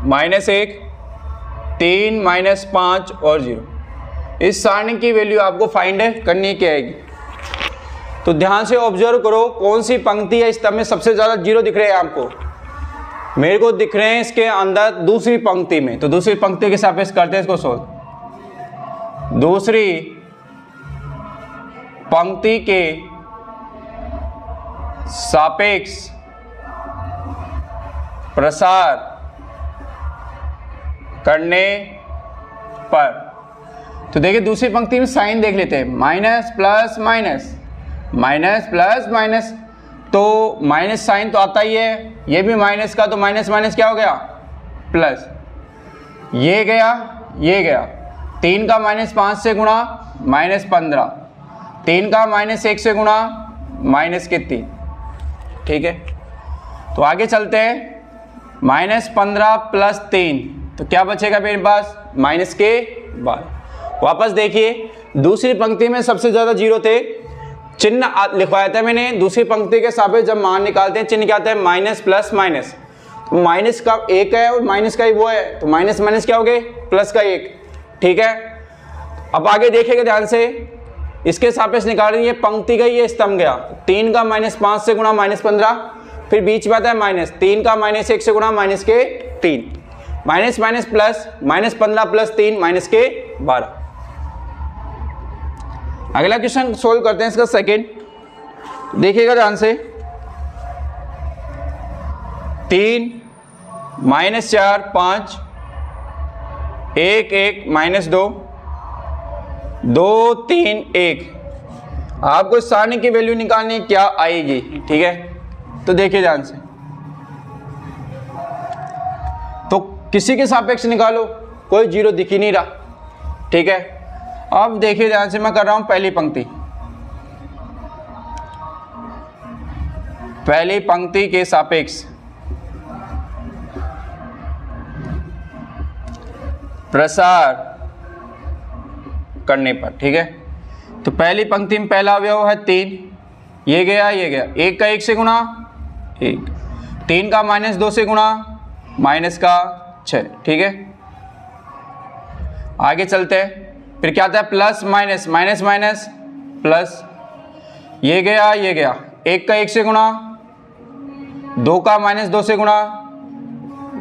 -1 3 -5 और 0। इस सारणी की वैल्यू आपको फाइंड करनी क्या आएगी। तो ध्यान से ऑब्जर्व करो, कौन सी पंक्ति है स्तंभ में सबसे ज़्यादा 0 दिख रहे हैं आपको। मेरे को दिख रहे हैं इसके अंदर दूसरी पंक्ति में, तो दूसरी पंक्ति के सापेक्ष करते हैं इसको सोल्व। दूसरी पंक्ति के सापेक्ष प्रसार करने पर, तो देखिए दूसरी पंक्ति में साइन देख लेते हैं, minus plus minus, minus plus minus, तो माइनस साइन तो आता ही है, ये भी माइनस का, तो माइनस माइनस क्या हो गया प्लस, ये गया ये गया। 3 का -5 से गुणा -15, 3 का -1 से गुणा -3, ठीक है। तो आगे चलते हैं, -15 प्लस 3, तो क्या बचेगा मेरे पास माइनस के 12। वापस देखिए, दूसरी पंक्ति में सबसे ज़्यादा 0 थे, चिन्ह लिखवाया था मैंने। दूसरी पंक्ति के सापेक्ष जब मान निकालते हैं चिन्ह क्या आता है माइनस प्लस माइनस, माइनस का 1 है और माइनस का ही वो है, तो माइनस माइनस क्या हो गए प्लस का 1, ठीक है। अब आगे देखिएगा ध्यान से, इसके सापेक्ष निकाल रही है, पंक्ति गई ये स्तंभ गया, 3 का -5 से गुणा -15, फिर बीच में आता है माइनस, 3 का -1 से गुणा -3, माइनस माइनस प्लस, -15 प्लस 3 -12। अगला क्वेश्चन सोल्व करते हैं इसका सेकंड, देखिएगा ध्यान से, 3 -4 5 1 1 -2 2 3 1। आपको सारणी की वैल्यू निकालनी क्या आएगी, ठीक है। तो देखिए ध्यान से, तो किसी के सापेक्ष निकालो, कोई 0 दिख ही नहीं रहा, ठीक है। अब देखिए ध्यान से, मैं कर रहा हूं पहली पंक्ति, पहली पंक्ति के सापेक्ष प्रसार करने पर, ठीक है। तो पहली पंक्ति में पहला अवयव है 3, ये गया ये गया, 1 का 1 से गुणा 1, 3 का -2 से गुणा -6, ठीक है। आगे चलते हैं, फिर क्या आता है plus minus, minus minus plus, ये गया ये गया, 1 का 1 से गुणा, 2 का -2 से गुणा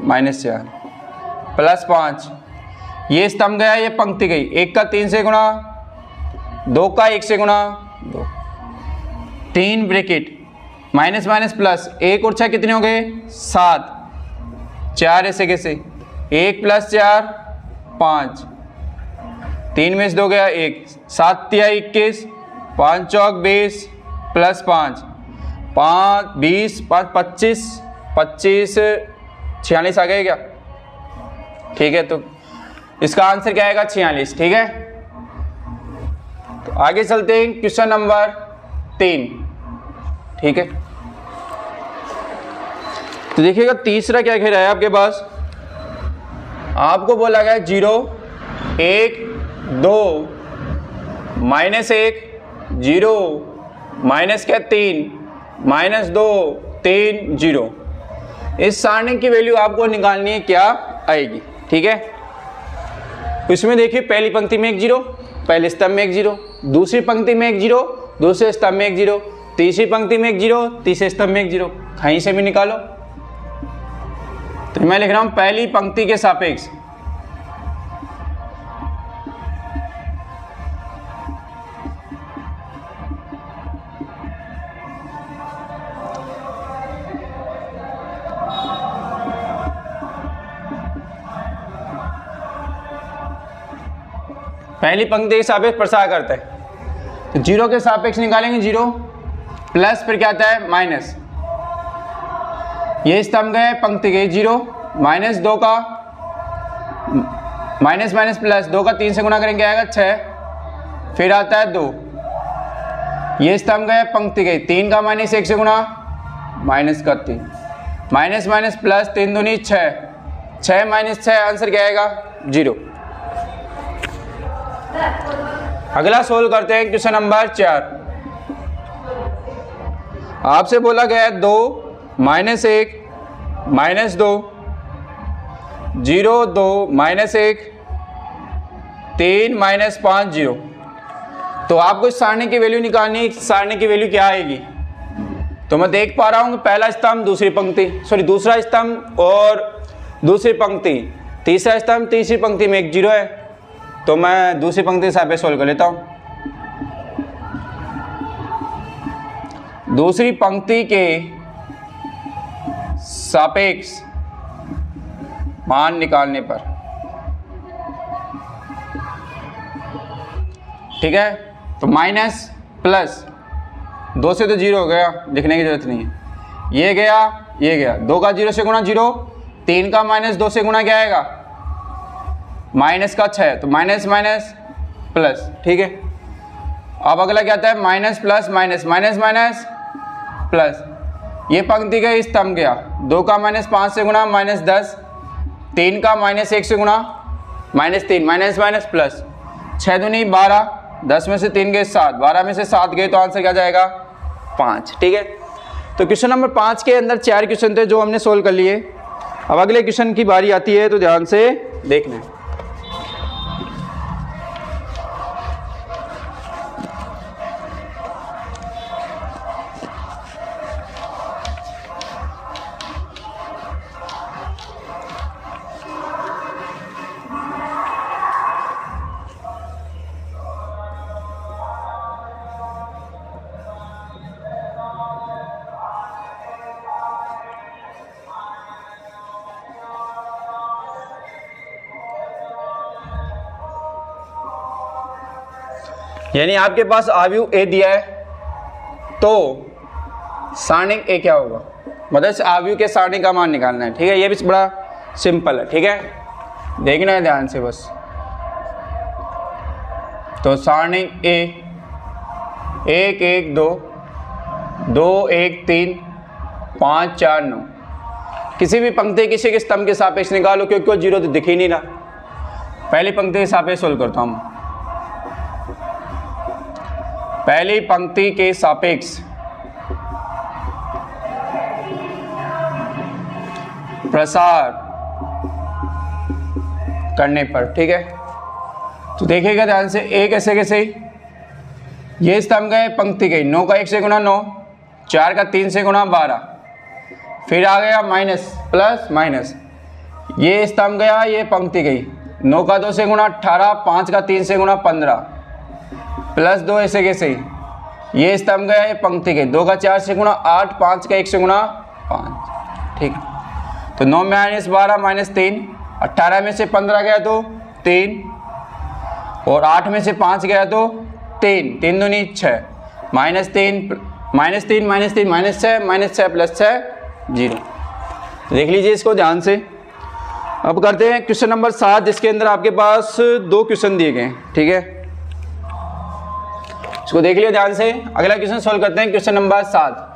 -4 प्लस 5, ये स्तंभ गया ये पंक्ति गई, 1 का 3 से गुणा, 2 का 1 से गुणा 2, 3 ब्रैकेट माइनस माइनस प्लस, 1 और 6 कितने हो गए 7, 4 ऐसे कैसे 1 + 4 5, 3 में से 2 गया 1, 7 × 21, 5 चौक 20 + 5 5 20 5 25 25 46 आ गए क्या? ठीक है, तो इसका आंसर क्या आएगा 46। ठीक है, तो आगे चलते हैं क्वेश्चन नंबर 3। ठीक है, तो देखिएगा तीसरा क्या कह रहा है आपके पास, आपको बोला गया 0 1 2 -1 0 माइनस क्या 3 -2 3 0। इस सारणी की वैल्यू आपको निकालनी है, क्या आएगी? ठीक है, इसमें देखिए पहली पंक्ति में 1 0, पहले स्तंभ में 1 0, दूसरी पंक्ति में 1 0, दूसरे स्तंभ में 1 0, तीसरी पंक्ति में 1 0, तीसरे स्तंभ में 1 0, कहीं से भी निकालो। तो मैं लिख रहा हूं पहली पंक्ति के सापेक्ष पहली पंक्ति के सापेक्ष प्रसार करते हैं। तो 0 के सापेक्ष निकालेंगे 0 प्लस, फिर क्या आता है माइनस, ये स्तंभ गए पंक्ति गई 0 -2 का माइनस माइनस प्लस 2 का 3 से गुणा करेंगे आएगा 6, फिर आता है 2, ये स्तंभ गए पंक्ति गई 3 का -1 से गुणा माइनस का 3, माइनस माइनस प्लस 3 दूनी 6, 6 - 6 आंसर क्या आएगा 0। अगला सोल्व करते हैं क्वेश्चन नंबर 4। आपसे बोला गया है 2 -1 -2 0 2 -1 3 -5 0। तो आपको इस सारणी की वैल्यू निकालनी है, सारणी की वैल्यू क्या आएगी? तो मैं देख पा रहा हूं कि पहला स्तंभ दूसरी पंक्ति, सॉरी दूसरा स्तंभ और दूसरी पंक्ति, तीसरा स्तंभ तीसरी पंक्ति में 1 0 है, तो मैं दूसरी पंक्ति के सापेक्ष सोल्व कर लेता हूं। दूसरी पंक्ति के सापेक्ष मान निकालने पर, ठीक है, तो माइनस प्लस 2 से तो 0 हो गया, लिखने की जरूरत नहीं है, ये गया 2 का 0 से गुणा 0, 3 का -2 से गुणा क्या आएगा माइनस का 6, तो माइनस माइनस प्लस। ठीक है, अब अगला क्या आता है minus plus minus minus minus plus, ये पंक्ति का स्तंभ गया 2 का -5 से गुणा -10, 3 का -1 से गुणा -3 माइनस माइनस प्लस, 6 दूनी 12, 10 में से 3 गए 7, 12 में से 7 गए, तो आंसर क्या जाएगा 5। ठीक है, तो क्वेश्चन नंबर 5 के अंदर 4 क्वेश्चन थे जो हमने सोल्व कर लिए। अब अगले क्वेश्चन की बारी आती है, तो ध्यान से देखना। यानी आपके पास आव्यूह ए दिया है, तो सारणिक ए क्या होगा, मतलब आव्यूह के सारणिक का मान निकालना है। ठीक है, ये भी बड़ा सिंपल है। ठीक है, देखना है ध्यान से बस। तो सारणिक ए 1 1 2 2 1 3 5 4 9, किसी भी पंक्ति किसी के स्तंभ के सापेक्ष निकालो, क्योंकि वो 0 तो दिख ही नहीं रहा। पहली पंक्ति के सापेक्ष सोल्व करता हूँ। पहली पंक्ति के सापेक्ष प्रसार करने पर, ठीक है, तो देखिएगा ध्यान से, एक ऐसे कैसे, ये स्तंभ गए पंक्ति गई 9 का 1 से गुणा 9, 4 का 3 से गुणा 12, फिर आ गया माइनस प्लस माइनस, ये स्तंभ गया ये पंक्ति गई 9 का 2 से गुणा 18, 5 का 3 से गुणा 15, +2 ऐसे कैसे, ये स्तंभ गया, ये पंक्ति गई। 2 का 4 से गुणा 8, 5 का 1 से गुणा 5, ठीक है। तो 9 - 12 - 3, 18 में से 15 गया तो 3, और 8 में से 5 गया तो 3, 3 दूनी 6, -3 -3 -6 + 6 0। देख लीजिए इसको ध्यान से। अब करते हैं क्वेश्चन नंबर 7, जिसके अंदर आपके पास 2 क्वेश्चन दिए गए हैं, ठीक है। इसको देख लिया ध्यान से। अगला क्वेश्चन सॉल्व करते हैं, क्वेश्चन नंबर 7।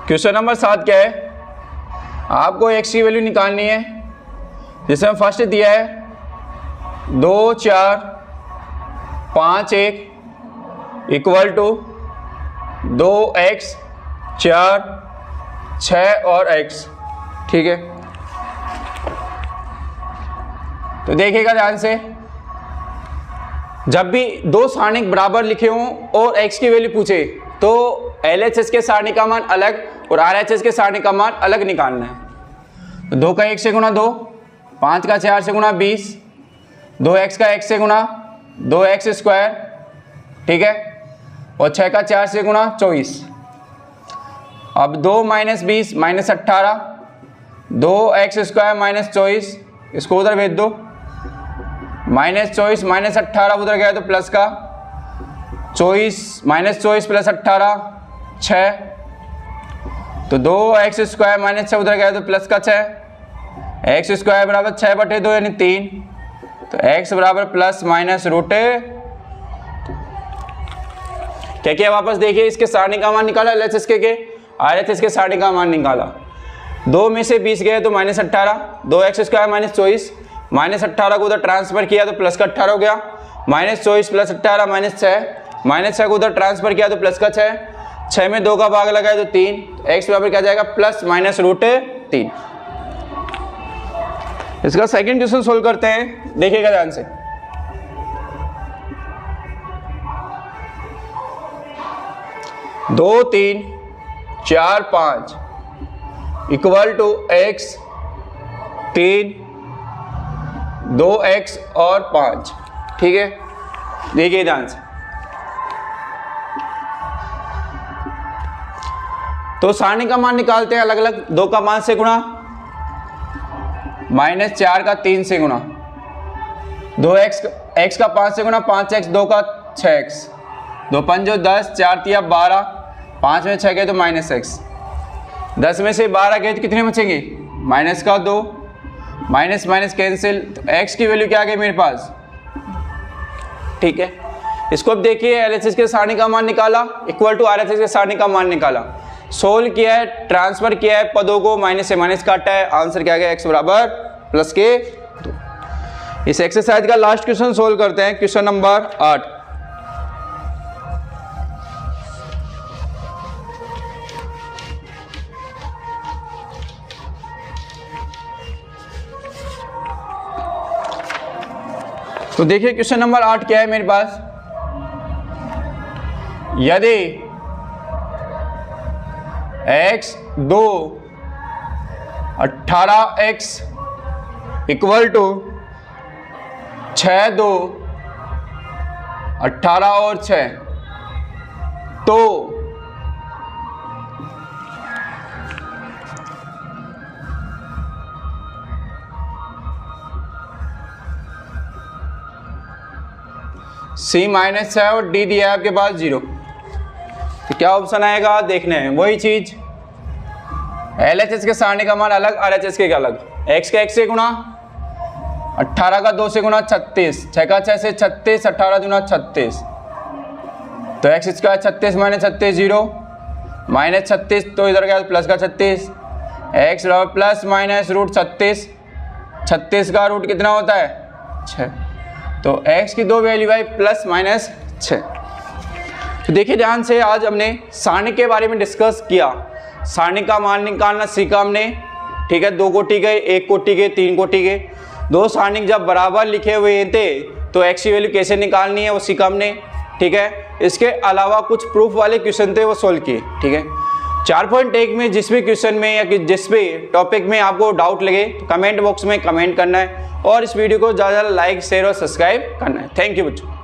क्वेश्चन नंबर 7 क्या है, आपको x की वैल्यू निकालनी है, जिसमें फर्स्ट दिया है 2 4 5 1 = 2x 4 6 और x, ठीक है। तो देखिएगा ध्यान से, जब भी 2 सारणिक बराबर लिखे हों और x की वैल्यू पूछे तो LHS के सारणी का मान अलग और RHS के सारणी का मान अलग निकालना है। तो 2 का 1 से गुणा 2, 5 का 4 से गुणा 20, 2x का 1 से गुणा 2x², ठीक है, और 6 का 4 से गुणा 24। अब 2 - 20 - 18, 2x² - 24, इसको उधर भेज दो, -24 - 18 उधर गया तो प्लस का 24 -24 + 18 6, तो 2x² - 6 उधर गया तो प्लस का 6, x² = 6/2 यानी 3, तो x = ±√। क्या किया वापस देखिए, इसके सारणी का मान निकाला, LHS के RHS के सारणी का मान निकाला। 2 में से 20 गए तो -18, 2x² - 24, -18 को उधर ट्रांसफर किया तो प्लस का 18 हो गया, -24 + 18 -6 को उधर ट्रांसफर किया तो प्लस का 6, 6 में 2 का भाग लगाए तो 3, x बराबर क्या जाएगा ±√3। इसका सेकंड क्वेश्चन सोल्व करते हैं, देखिएगा ध्यान से। दो 3 4 5 = x 3 2x और 5, ठीक है। देखिए ध्यान से, तो सारणी का मान निकालते हैं अलग अलग। 2 का 5 से गुणा, -4 का 3 से गुणा, 2x का 5 से गुणा 5x, 2 का 6x, 2 5 10, 4 3 12, 5 में 6 गए तो -x, 10 में से 12 गए तो कितने बचेंगे, -2, माइनस कैंसिल, तो x की वैल्यू क्या आ गई मेरे पास, ठीक है। इसको अब देखिए, LHS के सारणी का मान निकाला = RHS के सारणी का मान निकाला, सोल्व किया है, ट्रांसफर किया है पदों को, माइनस से माइनस काटा है, आंसर क्या गया x = +2। इस एक्सरसाइज का लास्ट क्वेश्चन सोल्व करते हैं, क्वेश्चन नंबर 8। तो देखिए क्वेश्चन नंबर 8 क्या है मेरे पास, यदि x 2 18x = 6 2 18 और 6, तो C -6 और D दिया है आपके पास 0, तो क्या ऑप्शन आएगा देखने हैं। वही चीज, LHS के सारणी का मान अलग, RHS के अलग। x का 1 से गुणा, 18 का 2 से गुणा 36, 6 का 6 से 36, 18 दूना 36, तो x² 36 - 36 0, -36 तो इधर गया प्लस का 36, x ± √36, 36 का रूट कितना होता है 6, तो x की 2 वैल्यू आई ±6। तो देखिए ध्यान से, आज हमने सारणी के बारे में डिस्कस किया। सारणी का मान निकालना सीखा हमने, ठीक है। 2 कोटि गए, 1 कोटि गए, 3 कोटि गए। 2 सारणी जब बराबर लिखे हुए थे तो x की वैल्यू कैसे निकालनी है वो सीखा हमने, ठीक है। इसके अलावा कुछ प्रूफ वाले क्वेश्चन थे वो सोल्व किए, ठीक है। 4.1 में जिस भी क्वेश्चन में या कि जिस भी टॉपिक में आपको डाउट लगे तो कमेंट बॉक्स में कमेंट करना है और इस वीडियो को ज़्यादा लाइक शेयर और सब्सक्राइब करना है। थैंक यू बच्चों।